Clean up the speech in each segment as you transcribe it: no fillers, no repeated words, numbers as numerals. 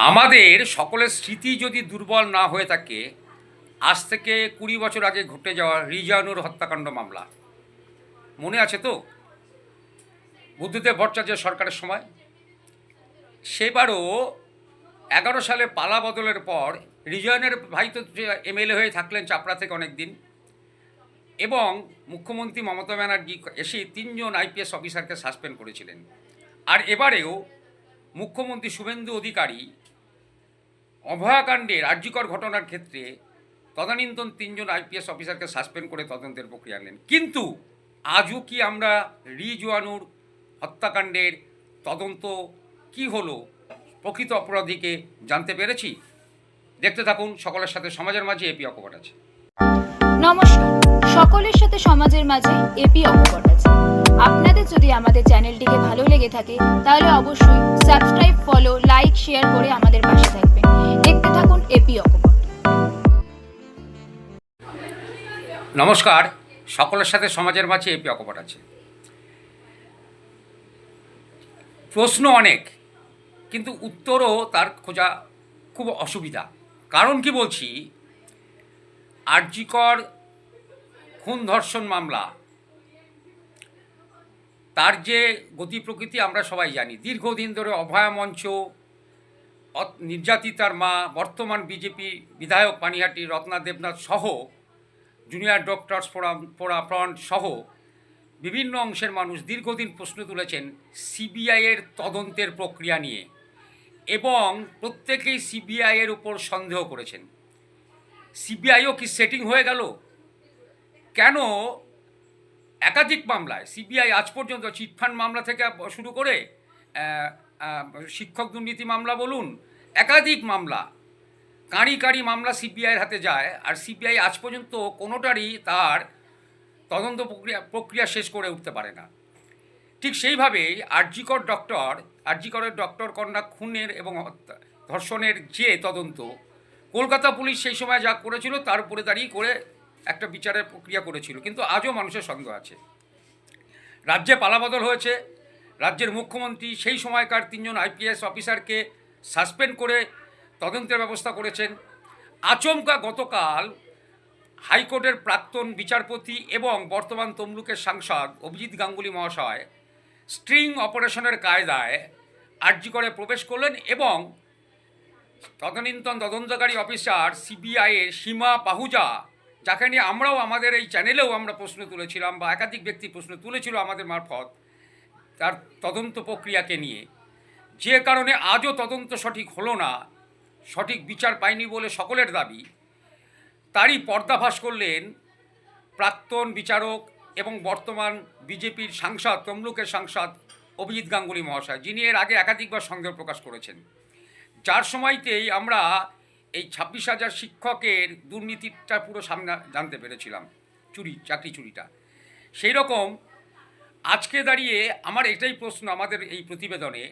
আমাদের সকলের স্মৃতি যদি দুর্বল না হয়ে থাকে, আজ থেকে ২০ বছর আগে ঘটে যাওয়া রিজানুর হত্যাকাণ্ড মামলা মনে আছে তো? বুদ্ধদেব ভট্টাচার্য সরকারের সময় সেবারও ১১ সালে পালা বদলের পর রিজনের ভাই তো এমএলএ হয়ে থাকলেন চাপড়া থেকে অনেক দিন, এবং মুখ্যমন্ত্রী মমতা ব্যানার্জি এসে ৩ জন আইপিএস অফিসারকে সাসপেন্ড করেছিলেন। আর এবারেও মুখ্যমন্ত্রী শুভেন্দু অধিকারী অভয়াকাণ্ডের আর্যিকর ঘটনার ক্ষেত্রে তদানীন্তন ৩ জন আইপিএস অফিসারকে সাসপেন্ড করে তদন্তের প্রক্রিয়া আনলেন। কিন্তু আজও কি আমরা রিজওয়ানুর হত্যাকাণ্ডের তদন্ত কি হলো, প্রকৃত অপরাধীকে জানতে পেরেছি? দেখতে থাকুন সকলের সাথে সমাজের মাঝে এপি অকপট আছে। নমস্কার, সকলের সাথে সমাজের মাঝে এপি অকপট আছে। আপনাদের যদি আমাদের চ্যানেলটিকে ভালো লেগে থাকে তাহলে অবশ্যই সাবস্ক্রাইব, ফলো, লাইক, শেয়ার করে আমাদের পাশে থাকবেন। দেখতে থাকুন এপি অকপট। নমস্কার, সকলের সাথে সমাজের মাঝে এপি অকপট আছে। প্রশ্ন অনেক, কিন্তু উত্তরও তার খোঁজা খুব অসুবিধা। কারণ কি বলছি, আরজিকর খুন ধর্ষণ মামলা, তার যে গতি প্রকৃতি আমরা সবাই জানি। দীর্ঘদিন ধরে অভয়া মঞ্চ, নির্যাতিতার মা, বর্তমান বিজেপি বিধায়ক পানিহাটি রত্না দেবনাথ সহ জুনিয়র ডক্টরস ফ্রন্ট সহ বিভিন্ন অংশের মানুষ দীর্ঘদিন প্রশ্ন তুলেছেন সিবিআইয়ের তদন্তের প্রক্রিয়া নিয়ে, এবং প্রত্যেকেই সিবিআইয়ের উপর সন্দেহ করেছেন। সিবিআইও কি সেটিং হয়ে গেল? কেন একাধিক মামলায় সিবিআই আজ পর্যন্ত চিটফান্ড মামলা থেকে শুরু করে শিক্ষক দুর্নীতি মামলা বলুন, একাধিক মামলা, কাঁড়ি কাঁড়ি মামলা সিবিআইয়ের হাতে যায়, আর সিবিআই আজ পর্যন্ত কোনোটারই তার তদন্ত প্রক্রিয়া শেষ করে উঠতে পারে না। ঠিক সেইভাবেই আরজিকরের ডক্টর কন্যা খুনের এবং ধর্ষণের যে তদন্ত কলকাতা পুলিশ সেই সময় যা করেছিল তার উপরে দাঁড়িয়ে করে একটা বিচারের প্রক্রিয়া করেছিল, কিন্তু আজও মানুষের সন্দেহ আছে। রাজ্যে পালাবদল হয়েছে, রাজ্যের মুখ্যমন্ত্রী সেই সময়কার ৩ জন আইপিএস অফিসারকে সাসপেন্ড করে তদন্তের ব্যবস্থা করেছেন। আচমকা গতকাল হাইকোর্টের প্রাক্তন বিচারপতি এবং বর্তমান তমলুকের সাংসদ অভিজিৎ গাঙ্গুলি মহাশয় স্ট্রিং অপারেশনের কায়দায় আরজিকরে প্রবেশ করলেন, এবং তদানীন্তন তদন্তকারী অফিসার সিবিআইয়ের সীমা পাহুজা, যাকে নিয়ে আমরাও আমাদের এই চ্যানেলেও আমরা প্রশ্ন তুলেছিলাম বা একাধিক ব্যক্তি প্রশ্ন তুলেছিল আমাদের মারফত তার তদন্ত প্রক্রিয়াকে নিয়ে, যে কারণে আজও তদন্ত সঠিক হলো না, সঠিক বিচার পায়নি বলে সকলের দাবি, তারই পর্দাফাশ করলেন প্রাক্তন বিচারক এবং বর্তমান বিজেপির সাংসদ, তমলুকের সাংসদ অভিজিৎ গাঙ্গুলি মহাশয়, যিনি এর আগে একাধিকবার সন্দেহ প্রকাশ করেছেন, যার সময়তেই আমরা এই ২৬,০০০ শিক্ষকের দুর্নীতিটা পুরো সামনে জানতে পেরেছিলাম, চাকরি চুরিটা। সেই রকম আজকে দাঁড়িয়ে আমার এটাই প্রশ্ন, আমাদের এই প্রতিবেদনে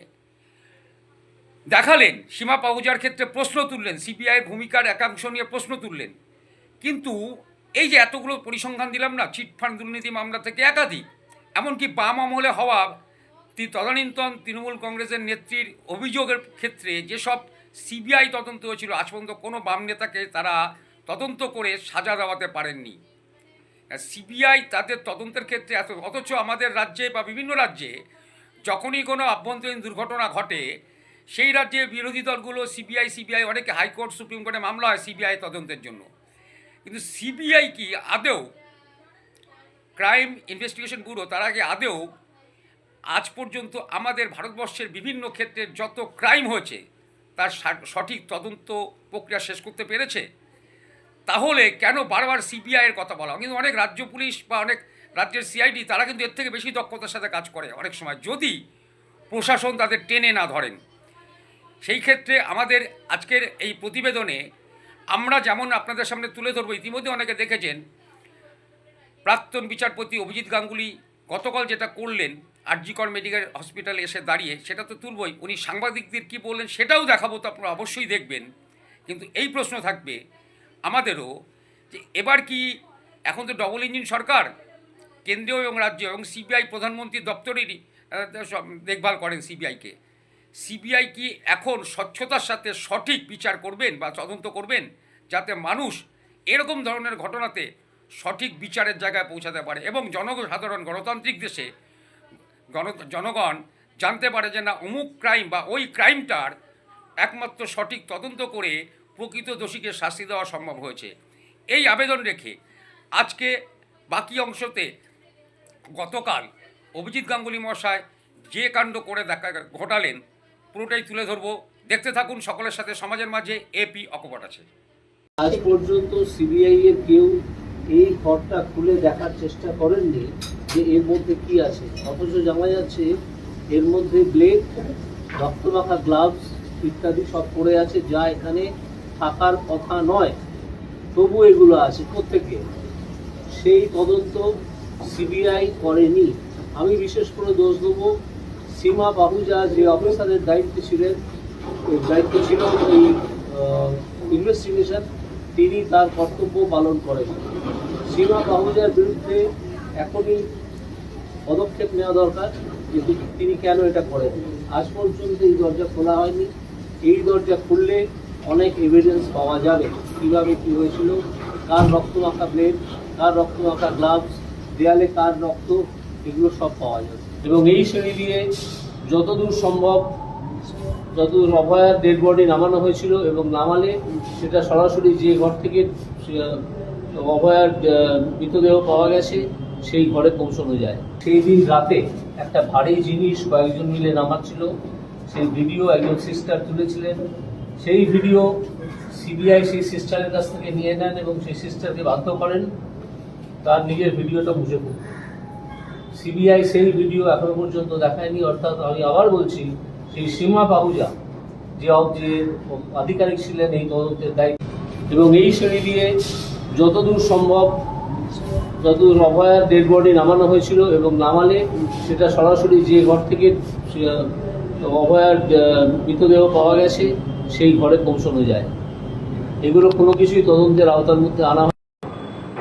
দেখালেন সীমা পাহুজার ক্ষেত্রে প্রশ্ন তুললেন, সিবিআইয়ের ভূমিকার একাংশ নিয়ে প্রশ্ন তুললেন, কিন্তু এই যে এতগুলো পরিসংখ্যান দিলাম না, চিটফান্ড দুর্নীতি মামলা থেকে একাধিক, এমনকি বাম আমলে হওয়া তদানীন্তন তৃণমূল কংগ্রেসের নেত্রীর অভিযোগের ক্ষেত্রে যেসব সিবিআই তদন্ত হয়েছিল, আজ পর্যন্ত কোনো বাম নেতাকে তারা তদন্ত করে সাজা দেওয়াতে পারেননি। সিবিআই তাদের তদন্তের ক্ষেত্রে অথচ আমাদের রাজ্যে বা বিভিন্ন রাজ্যে যখনই কোনো আভ্যন্তরীণ দুর্ঘটনা ঘটে, সেই রাজ্যে বিরোধী দলগুলো সিবিআই অনেকে হাইকোর্ট, সুপ্রিম কোর্টে মামলা হয় সিবিআই তদন্তের জন্য। কিন্তু সিবিআই কি আদেও, ক্রাইম ইনভেস্টিগেশন ব্যুরো, তার আগে আদেও আজ পর্যন্ত আমাদের ভারতবর্ষের বিভিন্ন ক্ষেত্রে যত ক্রাইম হয়েছে তার সঠিক তদন্ত প্রক্রিয়া শেষ করতে পেরেছে? তাহলে কেন বারবার সিবিআইয়ের কথা বলা? কিন্তু অনেক রাজ্য পুলিশ বা অনেক রাজ্যের সিআইডি তারা কিন্তু এর থেকে বেশি দক্ষতার সাথে কাজ করে অনেক সময়, যদি প্রশাসন তাদের টেনে না ধরেন। সেই ক্ষেত্রে আমাদের আজকের এই প্রতিবেদনে আমরা যেমন আপনাদের সামনে তুলে ধরবো, ইতিমধ্যে অনেকে দেখেছেন প্রাক্তন বিচারপতি অভিজিৎ গাঙ্গুলি গতকাল যেটা করলেন আরজিকর মেডিকেল হসপিটালে এসে দাঁড়িয়ে, সেটা তো তুলবই, উনি সাংবাদিকদের কী বললেন সেটাও দেখাবো, তো আপনারা অবশ্যই দেখবেন। কিন্তু এই প্রশ্ন থাকবে আমাদেরও যে এবার কি, এখন তো ডবল ইঞ্জিন সরকার, কেন্দ্রীয় এবং রাজ্য এবং সিবিআই প্রধানমন্ত্রীর দপ্তরেরই দেখভাল করেন সিবিআইকে, সিবিআই কি এখন স্বচ্ছতার সাথে সঠিক বিচার করবেন বা তদন্ত করবেন, যাতে মানুষ এরকম ধরনের ঘটনাতে সঠিক বিচারের জায়গায় পৌঁছাতে পারে এবং জনসাধারণ গণতান্ত্রিক দেশে জনগণ জানতে পারে যে না অমুক ক্রাইম বা ওই ক্রাইমটার একমাত্র সঠিক তদন্ত করে প্রকৃত দোষীকে শাস্তি দেওয়া সম্ভব হয়েছে। এই আবেদন রেখে আজকে বাকি অংশতে গতকাল অভিজিৎ গাঙ্গুলি মহাশয় যে কাণ্ড করে ঘটালেন পুরোটাই তুলে ধরবো। দেখতে থাকুন সকলের সাথে সমাজের মাঝে এপি অকপট আছে। আজ পর্যন্ত সিবিআই এর কেউ এই ঘরটা খুলে দেখার চেষ্টা করেননি যে এর মধ্যে কি আছে, অথচ জানা যাচ্ছে এর মধ্যে ব্লেড, রক্তমাখা গ্লাভস ইত্যাদি সব পড়ে আছে, যা এখানে থাকার কথা নয়, তবু এগুলো আছে প্রত্যেকে। সেই তদন্ত সিবিআই করেনি। আমি বিশেষ করে দোষ দেবো সীমা পাহুজা, যে অফিসারের দায়িত্ব ছিল এই ইনভেস্টিগেশন, তিনি তার কর্তব্য পালন করেন। সীমা পাহুজার বিরুদ্ধে এখনই পদক্ষেপ নেওয়া দরকার, কিন্তু তিনি কেন এটা করেন। আজ পর্যন্ত এই দরজা খোলা হয়নি। এই দরজা খুললে অনেক এভিডেন্স পাওয়া যাবে, কীভাবে কী হয়েছিল, কার রক্তমাখা ব্লেড, কার রক্তমাখা গ্লাভস, দেয়ালে কার রক্ত, এগুলো সব পাওয়া যাবে। এবং এই শ্রেণী দিয়ে যতদূর সম্ভব, যতদূর অভয়ার ডেড বডি নামানো হয়েছিল এবং নামালে সেটা সরাসরি যে ঘর থেকে অভয়ার মৃতদেহ পাওয়া গেছে সেই ঘরে পৌঁছানো যায়। সেই দিন রাতে একটা ভারী জিনিস কয়েকজন মিলে নামাচ্ছিল, সেই ভিডিও একজন সিস্টার তুলেছিলেন। সেই ভিডিও সিবিআই সেই সিস্টারের কাছ থেকে নিয়ে নেন এবং সেই সিস্টারকে বাধ্য করেন তার নিজের ভিডিওটা মুছে ফেলতে। সিবিআই সেই ভিডিও এখনো পর্যন্ত দেখায়নি। অর্থাৎ আমি আবার বলছি, সেই সীমা পাহুজা যে আধিকারিক ছিলেন এই তদন্তের দায়িত্ব, এবং এই শ্রেণী দিয়ে যতদূর সম্ভব, যতদূর অভয়ার ডেড বডি নামানো হয়েছিল এবং নামালে সেটা সরাসরি যে ঘর থেকে অভয়ার মৃতদেহ পাওয়া গেছে সেই ঘরে পৌঁছানো যায়। এগুলো কোনো কিছুই তদন্তের আওতার মধ্যে আনা হয়।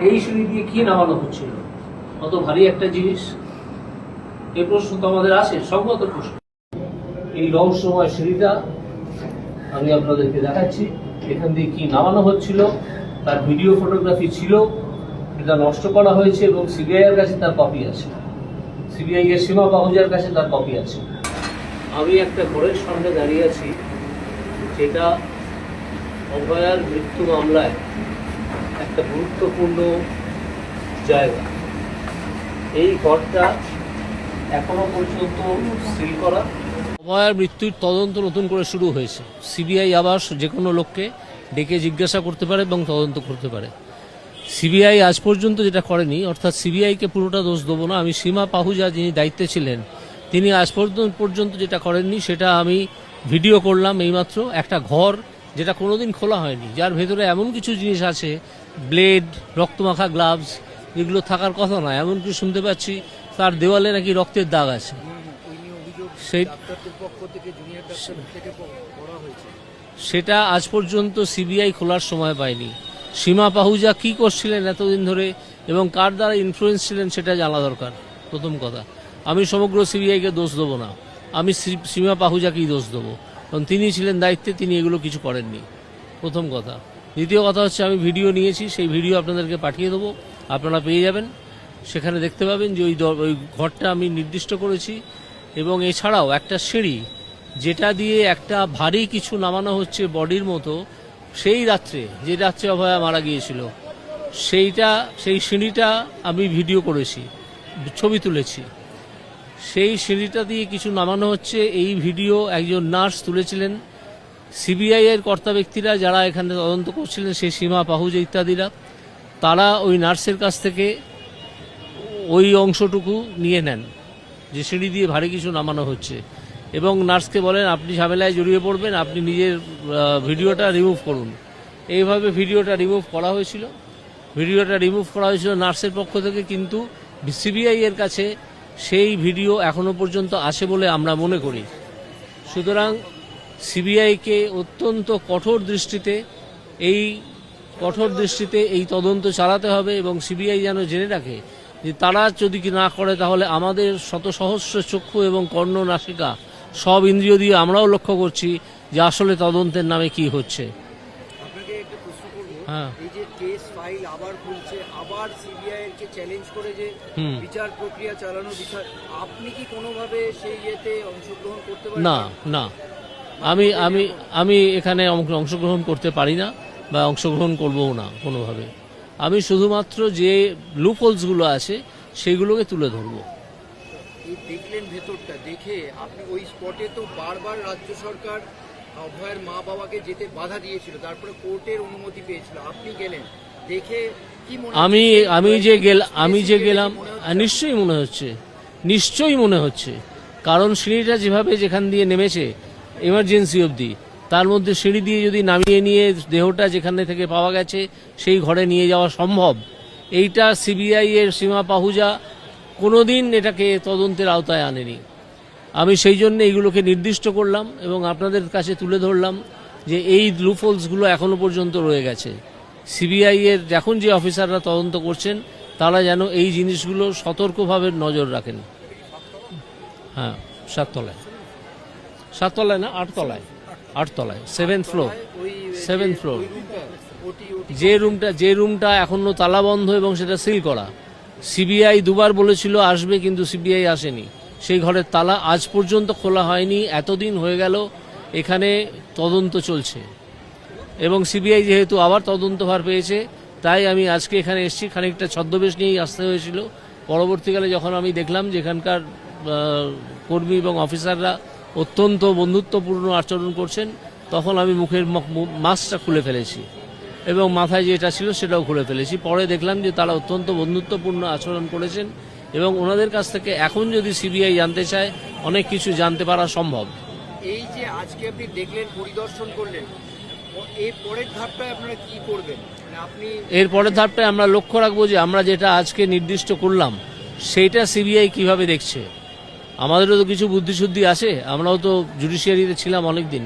এই সিঁড়ি দিয়ে কি নামানো হচ্ছিল, কত ভারী একটা জিনিস, এই প্রশ্ন তো আমাদের আসে, সঙ্গত প্রশ্ন। এই রহস্যময় সিঁড়িটা আমি আপনাদেরকে দেখাচ্ছি, এখান দিয়ে কি নামানো হচ্ছিল, তার ভিডিও ফটোগ্রাফি ছিল, এটা নষ্ট করা হয়েছে এবং সিবিআই এর কাছে তার কপি আছে, সিবিআই এর সীমা পাহুজার কাছে তার কপি আছে। আমি একটা ঘরের সামনে দাঁড়িয়ে আছি, যেটা অভয়ার মৃত্যু মামলায় একটা গুরুত্বপূর্ণ জায়গা। এই ঘরটা এখনো পর্যন্ত সিল করা। অভয়ার মৃত্যুর তদন্ত নতুন করে শুরু হয়েছে। সিবিআই আবার যে কোনো লোককে ডেকে জিজ্ঞাসা করতে পারে এবং তদন্ত করতে পারে। সিবিআই আজ পর্যন্ত যেটা করেনি, অর্থাৎ সিবিআইকে পুরোটা দোষ দেবো না, আমি সীমা পাহুজা যিনি দায়িত্বে ছিলেন তিনি আজ পর্যন্ত যেটা করেননি সেটা আমি ভিডিও করলাম এইমাত্র। একটা ঘর যেটা কোনোদিন খোলা হয়নি, যার ভেতরে এমন কিছু জিনিস আছে, ব্লেড, রক্তমাখা গ্লাভস, এগুলো থাকার কথা নয়। এমনকি শুনতে পাচ্ছি তার দেওয়ালে নাকি রক্তের দাগ আছে। সেটা আজ পর্যন্ত সিবিআই খোলার সময় পায়নি। সীমা পাহুজা কি করছিলেন এতদিন ধরে এবং কার দ্বারা ইনফ্লুয়েন্স ছিলেন সেটা জানা দরকার। প্রথম কথা, আমি সমগ্র সিবিআইকে দোষ দেবো না, আমি সীমা পাহুজাকেই দোষ দেবো, কারণ তিনি ছিলেন দায়িত্বে, তিনি এগুলো কিছু করেননি, প্রথম কথা। দ্বিতীয় কথা হচ্ছে, আমি ভিডিও নিয়েছি, সেই ভিডিও আপনাদেরকে পাঠিয়ে দেবো, আপনারা পেয়ে যাবেন। সেখানে দেখতে পাবেন যে ওই ঘরটা আমি নির্দিষ্ট করেছি। এবং এছাড়াও একটা সিঁড়ি যেটা দিয়ে একটা ভারী কিছু নামানো হচ্ছে বডির মতো, সেই রাত্রে, যে রাত্রে অভয়া মারা গিয়েছিল, সেই সিঁড়িটা আমি ভিডিও করেছি, ছবি তুলেছি। সেই সিঁড়িটা দিয়ে কিছু নামানো হচ্ছে, এই ভিডিও একজন নার্স তুলেছিলেন। সিবিআই এর কর্তা ব্যক্তিরা যারা এখানে তদন্ত করছিলেন, সেই সীমা পাহুজা ইত্যাদিরা, তারা ওই নার্সের কাছ থেকে ওই অংশটুকু নিয়ে নেন যে সিঁড়ি দিয়ে ভারী কিছু নামানো হচ্ছে, এবং নার্সকে বলেন আপনি ঝামেলায় জড়িয়ে পড়বেন, আপনি নিজের ভিডিওটা রিমুভ করুন। এইভাবে ভিডিওটা রিমুভ করা হয়েছিল। নার্সের পক্ষ থেকে, কিন্তু সিবিআই এর কাছে সেই ভিডিও এখনো পর্যন্ত আছে বলে আমরা মনে করি। সুতরাং সিবিআইকে অত্যন্ত কঠোর দৃষ্টিতে এই তদন্ত চালাতে হবে, এবং সিবিআই যেন জেনে রাখে যে তারা যদি না করে তাহলে আমাদের শত সহস্র চক্ষু এবং কর্ণ নাসিকা সব ইন্দ্রিয় দিয়ে আমরাও লক্ষ্য করছি যে আসলে তদন্তের নামে কি হচ্ছে। আপনাকে একটা প্রশ্ন করব, হ্যাঁ। এই যে কেস ফাইল আবার খুলছে, আবার সিবিআই কে চ্যালেঞ্জ করে যে বিচার প্রক্রিয়া চালানোর বিষয়, আপনি কি কোনোভাবে সেই ইয়েতে অংশগ্রহণ করতে পারেন? না না, আমি আমি আমি এখানে অংশগ্রহণ করতে পারি না বা অংশগ্রহণ করবও না কোনোভাবে। আমি শুধুমাত্র যে লুপহোলসগুলো আছে সেইগুলোকে তুলে ধরবো। এই দেখলেন ভেতরটা, দেখে আপনি ওই স্পটে তো বারবার রাজ্য সরকার অভয়ের মা বাবাকে যেতে বাধা দিয়েছিল, তারপরে কোর্টের অনুমতি পেয়েছিল, আপনি গেলেন, দেখে কি মনে আমি যে গেলাম নিশ্চয়ই মনে হচ্ছে, কারণ সিঁড়িটা যেভাবে যেখান দিয়ে নেমেছে এমার্জেন্সি অবধি, তার মধ্যে সিঁড়ি দিয়ে যদি নামিয়ে নিয়ে দেহটা যেখানে থেকে পাওয়া গেছে সেই ঘরে নিয়ে যাওয়া সম্ভব, এইটা সিবিআই এর সীমা পাহুজা কোনোদিন এটাকে তদন্তের আওতায় আনেনি। আমি সেই জন্য এইগুলোকে নির্দিষ্ট করলাম এবং আপনাদের কাছে তুলে ধরলাম যে এই লুপহোলসগুলো এখনো পর্যন্ত রয়ে গেছে। সিবিআই এর এখন যে অফিসাররা তদন্ত করছেন তারা যেন এই জিনিসগুলো সতর্কভাবে নজর রাখেন। হ্যাঁ, সাততলায় না, আটতলায়, 7th ফ্লোর। যে রুমটা এখনো তালা বন্ধ এবং সেটা সিল করা। সিবিআই দুবার বলেছিল আসবে, কিন্তু সিবিআই আসেনি। সেই ঘরের তালা আজ পর্যন্ত খোলা হয়নি। এতদিন হয়ে গেল এখানে তদন্ত চলছে এবং সিবিআই যেহেতু আবার তদন্তভার পেয়েছে, তাই আমি আজকে এখানে এসেছি। খানিকটা ছদ্মবেশ নিয়েই আসতে হয়েছিল। পরবর্তীকালে যখন আমি দেখলাম যে এখানকার কর্মী এবং অফিসাররা অত্যন্ত বন্ধুত্বপূর্ণ আচরণ করছেন, তখন আমি মুখের মাস্কটা খুলে ফেলেছি এবং মাথায় যেটা ছিল সেটাও খুলে ফেলেছি। পরে দেখলাম যে তারা অত্যন্ত বন্ধুত্বপূর্ণ আচরণ করেছেন এবং ওনাদের কাছ থেকে এখন যদি সিবিআই জানতে চায় অনেক কিছু জানতে পারা সম্ভব। এই যে আজকে আপনি দেখলেন, পরিদর্শন করলেন, এই পরের ধাপটায় আপনারা কি করবেন? মানে আপনি এর পরের ধাপটায় আমরা লক্ষ্য রাখবো যে আমরা যেটা আজকে নির্দিষ্ট করলাম সেইটা সিবিআই কিভাবে দেখছে। আমাদেরও তো কিছু বুদ্ধিশুদ্ধি আছে, আমরাও তো জুডিশিয়ারিতে ছিলাম অনেক দিন।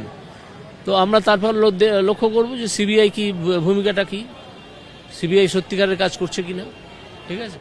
তো আমরা তারপর লক্ষ্য করবো যে সিবিআই কি ভূমিকাটা কি, সিবিআই সত্যিকারের কাজ করছে কিনা। ঠিক আছে।